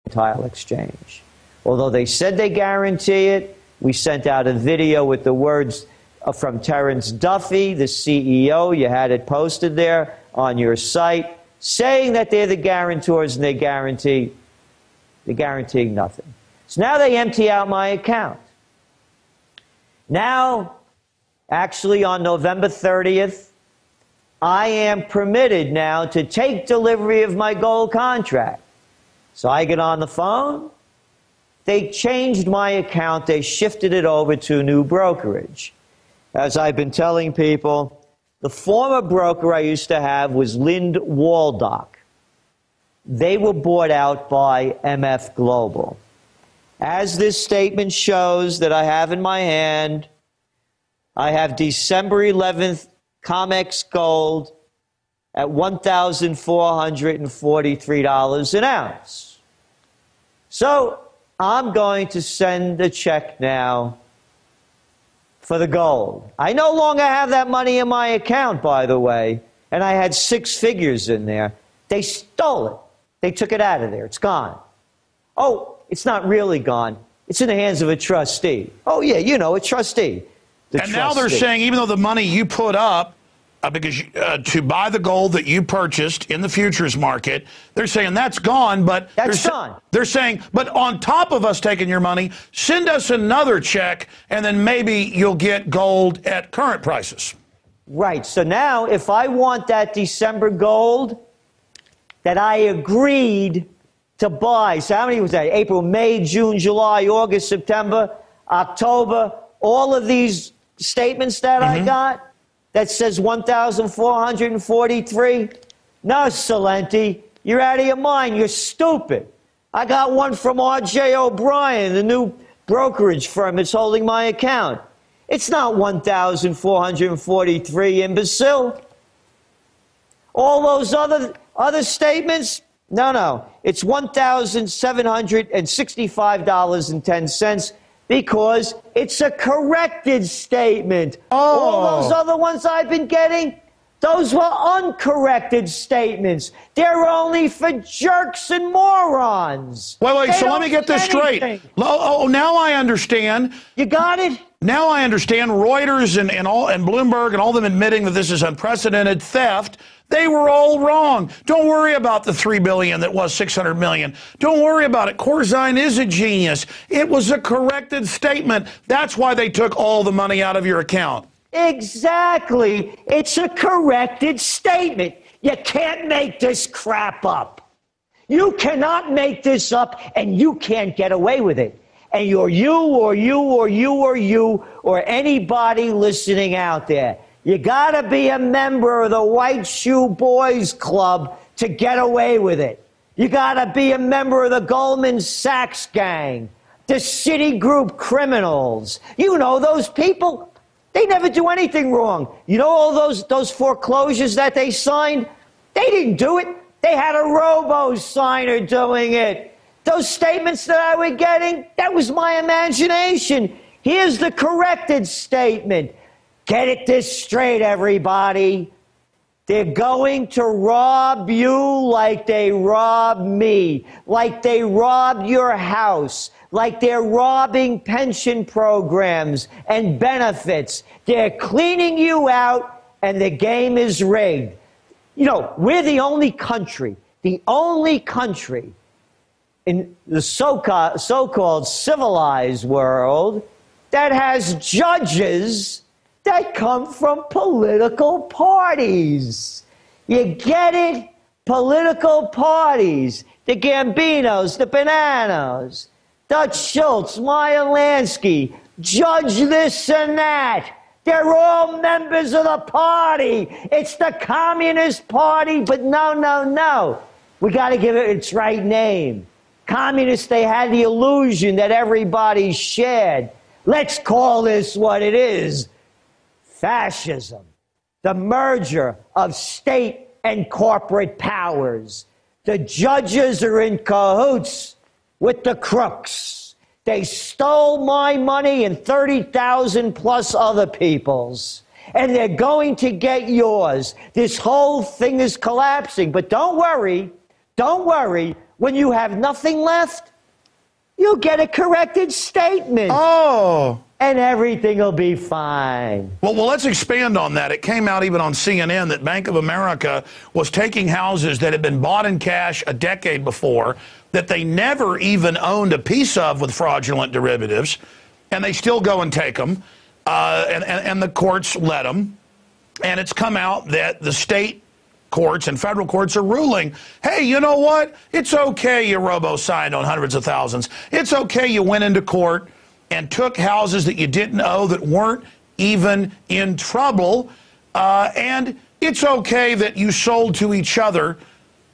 tile exchange. Although they said they guarantee it, we sent out a video with the words from Terrence Duffy, the CEO. You had it posted there on your site, saying that they're the guarantors and they're guaranteeing nothing. So now they empty out my account. Now, actually on November 30th, I am permitted now to take delivery of my gold contract. So I get on the phone. They changed my account. They shifted it over to a new brokerage. As I've been telling people, the former broker I used to have was Lind Waldock. They were bought out by MF Global. As this statement shows that I have in my hand, I have December 11th COMEX gold at $1,443 an ounce. So I'm going to send a check now for the gold. I no longer have that money in my account, by the way, and I had 6 figures in there. They stole it. They took it out of there. It's gone. Oh, it's not really gone. It's in the hands of a trustee. Oh, yeah, you know, a trustee. And now they're saying even though the money you put up because to buy the gold that you purchased in the futures market, they're saying that's gone, but they're saying, but on top of us taking your money, send us another check, and then maybe you'll get gold at current prices. Right. So now if I want that December gold that I agreed to buy, so how many was that? April, May, June, July, August, September, October, all of these statements that I got that says 1,443? No, Salenti, you're out of your mind. You're stupid. I got one from R.J. O'Brien, the new brokerage firm that's holding my account. It's not 1,443, imbecile. All those other statements, no. It's $1,765.10 because it's a corrected statement. Oh. All those other ones I've been getting, those were uncorrected statements. They're only for jerks and morons. Wait, so let me get this straight. Oh, now I understand. You got it? Now I understand. Reuters and Bloomberg and all them admitting that this is unprecedented theft. They were all wrong. Don't worry about the $3 billion that was $600 million. Don't worry about it. Corzine is a genius. It was a corrected statement. That's why they took all the money out of your account. Exactly. It's a corrected statement. You can't make this crap up. You cannot make this up, and you can't get away with it. And you or anybody listening out there, you got to be a member of the White Shoe Boys Club to get away with it. You got to be a member of the Goldman Sachs gang, the Citigroup criminals. You know those people. They never do anything wrong. You know all those foreclosures that they signed? They didn't do it. They had a robo-signer doing it. Those statements that I was getting, that was my imagination. Here's the corrected statement. Get it this straight, everybody. They're going to rob you like they robbed me, like they robbed your house, like they're robbing pension programs and benefits. They're cleaning you out, and the game is rigged. You know, we're the only country in the so-called civilized world that has judges that come from political parties. You get it? Political parties. The Gambinos, the Bananas, Dutch Schultz, Meyer Lansky, Judge this and that. They're all members of the party. It's the Communist Party, but no. We got to give it its right name. Communists, they had the illusion that everybody shared. Let's call this what it is. Fascism, the merger of state and corporate powers. The judges are in cahoots with the crooks. They stole my money and 30,000 plus other people's, and they're going to get yours. This whole thing is collapsing, but don't worry, When you have nothing left, you'll get a corrected statement. Oh. And everything will be fine. Well, let's expand on that. It came out even on CNN that Bank of America was taking houses that had been bought in cash a decade before, that they never even owned a piece of with fraudulent derivatives, and they still go and take them, and the courts let them. And it's come out that the state courts and federal courts are ruling, hey, you know what? It's okay you robo-signed on hundreds of thousands. It's okay you went into court and took houses that you didn't owe that weren't even in trouble. And it's okay that you sold to each other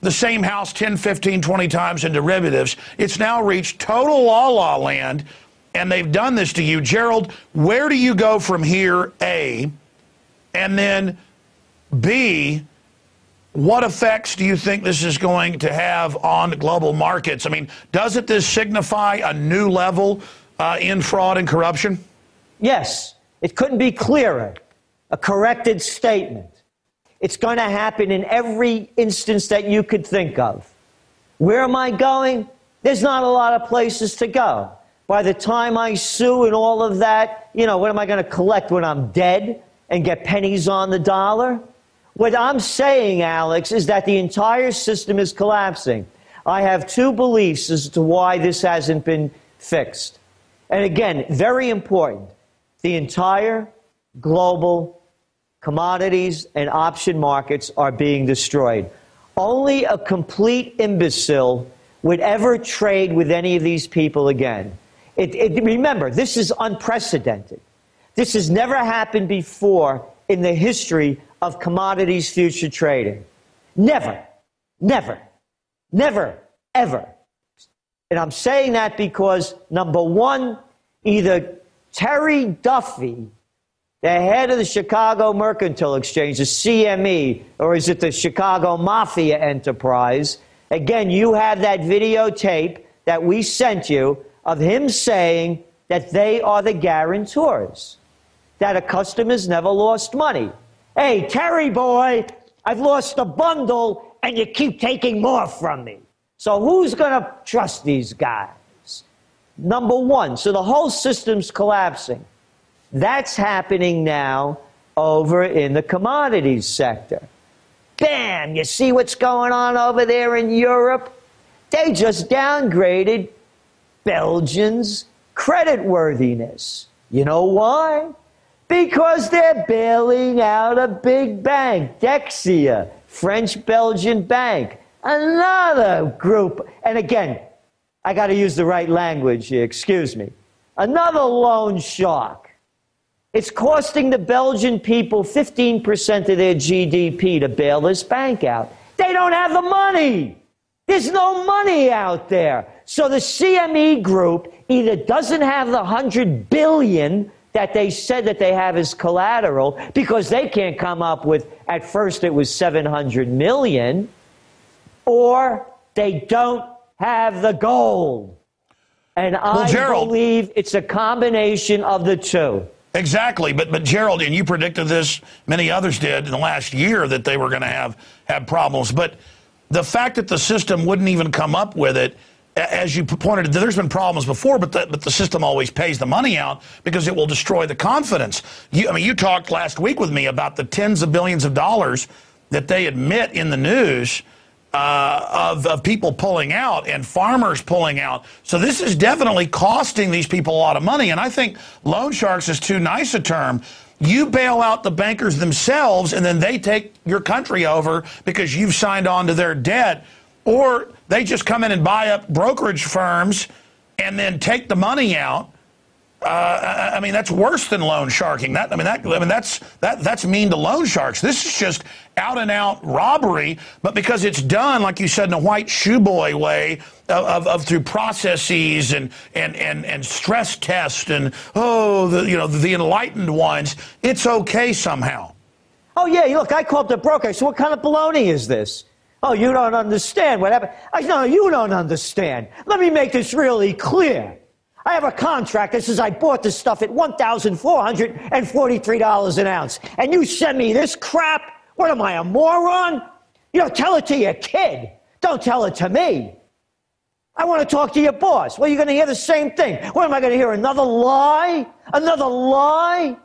the same house 10, 15, 20 times in derivatives. It's now reached total la-la land, and they've done this to you. Gerald, where do you go from here, A? And then, B, what effects do you think this is going to have on global markets? I mean, doesn't this signify a new level in fraud and corruption? Yes, it couldn't be clearer. A corrected statement. It's going to happen in every instance that you could think of. Where am I going? There's not a lot of places to go. By the time I sue and all of that, you know, what am I going to collect when I'm dead and get pennies on the dollar? What I'm saying, Alex, is that the entire system is collapsing. I have two beliefs as to why this hasn't been fixed. And again, very important, the entire global commodities and option markets are being destroyed. Only a complete imbecile would ever trade with any of these people again. Remember, this is unprecedented. This has never happened before in the history of commodities future trading. Never, never, never, ever. And I'm saying that because, number one, either Terry Duffy, the head of the Chicago Mercantile Exchange, the CME, or is it the Chicago Mafia Enterprise? Again, you have that videotape that we sent you of him saying that they are the guarantors, that a customer's never lost money. Hey, Terry boy, I've lost a bundle and you keep taking more from me. So who's going to trust these guys? Number one, so the whole system's collapsing. That's happening now over in the commodities sector. Bam! You see what's going on over there in Europe? They just downgraded Belgium's creditworthiness. You know why? Because they're bailing out a big bank, Dexia, French-Belgian bank, another group. And again, I got to use the right language here, excuse me. Another loan shark. It's costing the Belgian people 15% of their GDP to bail this bank out. They don't have the money. There's no money out there. So the CME group either doesn't have the $100 billion that they said that they have as collateral, because they can't come up with, at first it was $700 million, or they don't have the gold. And I believe it's a combination of the two. Exactly, but Gerald, and you predicted this, many others did in the last year, that they were going to have problems. But the fact that the system wouldn't even come up with it, as you pointed, there's been problems before, but the system always pays the money out because it will destroy the confidence. You talked last week with me about the tens of billions of dollars that they admit in the news of people pulling out and farmers pulling out. So this is definitely costing these people a lot of money. And I think loan sharks is too nice a term. You bail out the bankers themselves, and then they take your country over because you've signed on to their debt. Or they just come in and buy up brokerage firms and then take the money out. I mean, that's worse than loan sharking. That's mean to loan sharks. This is just out and out robbery, but because it's done, like you said, in a white shoe boy way, of through processes and stress tests and the enlightened ones, it's okay somehow. Oh yeah, look, I called the broker. So what kind of baloney is this? Oh, you don't understand what happened. No, you don't understand. Let me make this really clear. I have a contract that says I bought this stuff at $1,443 an ounce. And you send me this crap? What am I, a moron? Tell it to your kid. Don't tell it to me. I want to talk to your boss. Well, you're going to hear the same thing. What am I going to hear? Another lie? Another lie?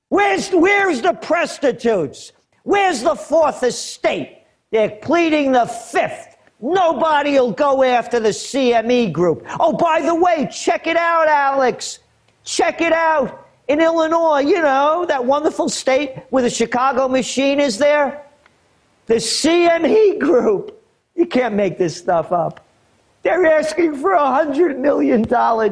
Where's the prostitutes? Where's the fourth estate? They're pleading the fifth. Nobody will go after the CME group. Oh, by the way, check it out, Alex. Check it out. In Illinois, you know, that wonderful state where the Chicago machine is there. The CME group. You can't make this stuff up. They're asking for $100 million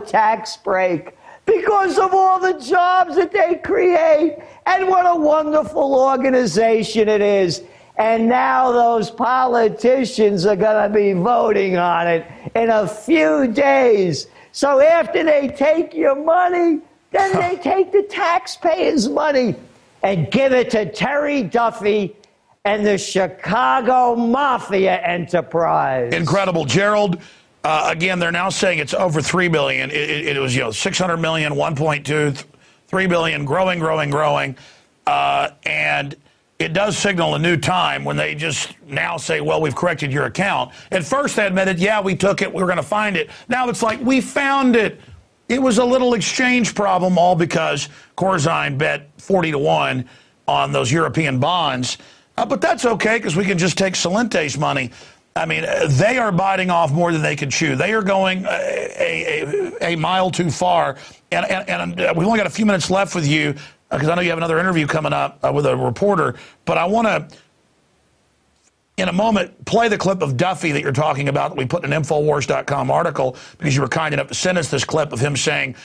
tax break because of all the jobs that they create. And what a wonderful organization it is. And now those politicians are going to be voting on it in a few days. So after they take your money, then they take the taxpayers' money and give it to Terry Duffy and the Chicago Mafia enterprise. Incredible. Gerald, again, they're now saying it's over $3 billion. It was, $600 million, 1.2, $3 billion, growing. And it does signal a new time when they just now say, well, we've corrected your account. At first they admitted, yeah, we took it, we were going to find it. Now it's like, we found it. It was a little exchange problem, all because Corzine bet 40-1 on those European bonds. But that's okay, because we can just take Salente's money. I mean, they are biting off more than they can chew. They are going a mile too far. And we've only got a few minutes left with you, because I know you have another interview coming up with a reporter. But I want to, in a moment, play the clip of Duffy that you're talking about that we put in an Infowars.com article, because you were kind enough to send us this clip of him saying,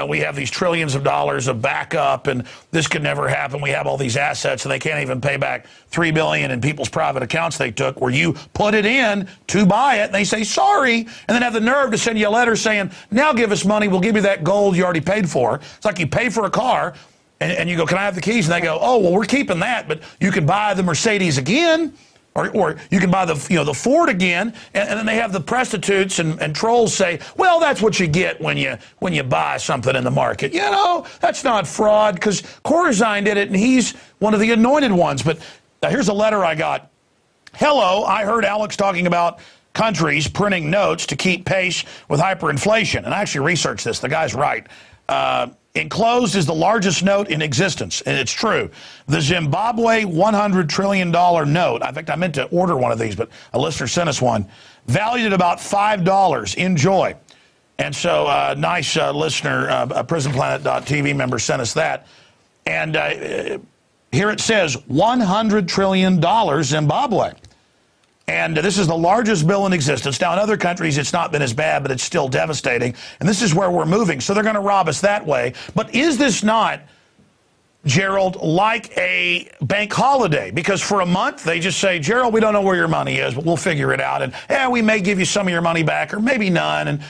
we have these trillions of dollars of backup, and this could never happen. We have all these assets, and they can't even pay back $3 billion in people's private accounts they took, where you put it in to buy it, and they say, sorry, and then have the nerve to send you a letter saying, now give us money, we'll give you that gold you already paid for. It's like you pay for a car, and you go, can I have the keys? And they go, oh, well, we're keeping that, but you can buy the Mercedes again. Or you can buy the Ford again, and then they have the prostitutes and trolls say, well, that's what you get when you buy something in the market. That's not fraud, because Corzine did it, and he's one of the anointed ones. But here's a letter I got. Hello, I heard Alex talking about countries printing notes to keep pace with hyperinflation. And I actually researched this. The guy's right. Enclosed is the largest note in existence, and it's true. The Zimbabwe $100 trillion note, in fact, I meant to order one of these, but a listener sent us one, valued at about $5. Enjoy. And so a nice listener, a PrisonPlanet.tv member, sent us that. And here it says $100 trillion Zimbabwe. And this is the largest bill in existence. Now, in other countries, it's not been as bad, but it's still devastating. And this is where we're moving. So they're going to rob us that way. But is this not, Gerald, like a bank holiday? Because for a month, they just say, Gerald, we don't know where your money is, but we'll figure it out. And we may give you some of your money back, or maybe none. And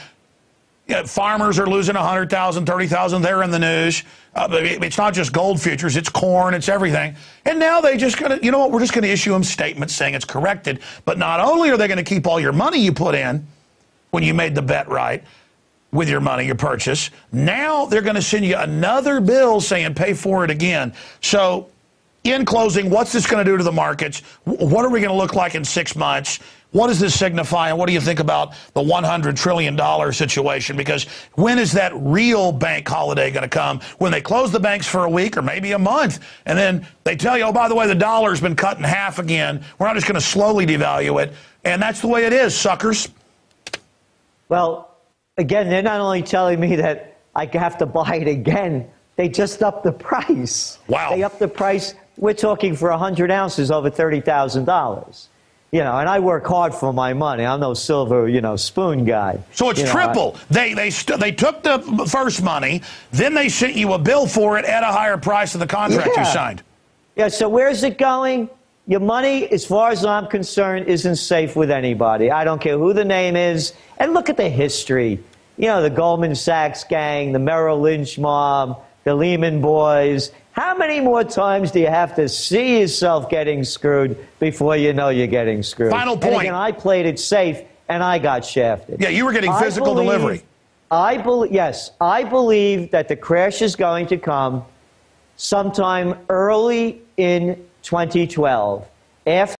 farmers are losing 100,000, 30,000. They're in the news. It's not just gold futures. It's corn. It's everything. And now they just going to, we're just going to issue them statements saying it's corrected. But not only are they going to keep all your money you put in when you made the bet right with your money, your purchase, now they're going to send you another bill saying pay for it again. So in closing, what's this going to do to the markets? What are we going to look like in 6 months? What does this signify, and what do you think about the $100 trillion situation? Because when is that real bank holiday going to come? When they close the banks for a week or maybe a month, and then they tell you, oh, by the way, the dollar's been cut in half again. We're not just going to slowly devalue it. And that's the way it is, suckers. Well, again, they're not only telling me that I have to buy it again, they just upped the price. Wow. They upped the price. We're talking for 100 ounces over $30,000. And I work hard for my money. I'm no silver, spoon guy. So it's triple. They took the first money, then they sent you a bill for it at a higher price than the contract you signed. Yeah, so where's it going? Your money, as far as I'm concerned, isn't safe with anybody. I don't care who the name is. And look at the history. The Goldman Sachs gang, the Merrill Lynch mob, the Lehman boys. How many more times do you have to see yourself getting screwed before you know you're getting screwed? Final point. And again, I played it safe, and I got shafted. Yeah, you were getting physical delivery. Yes, I believe that the crash is going to come sometime early in 2012. After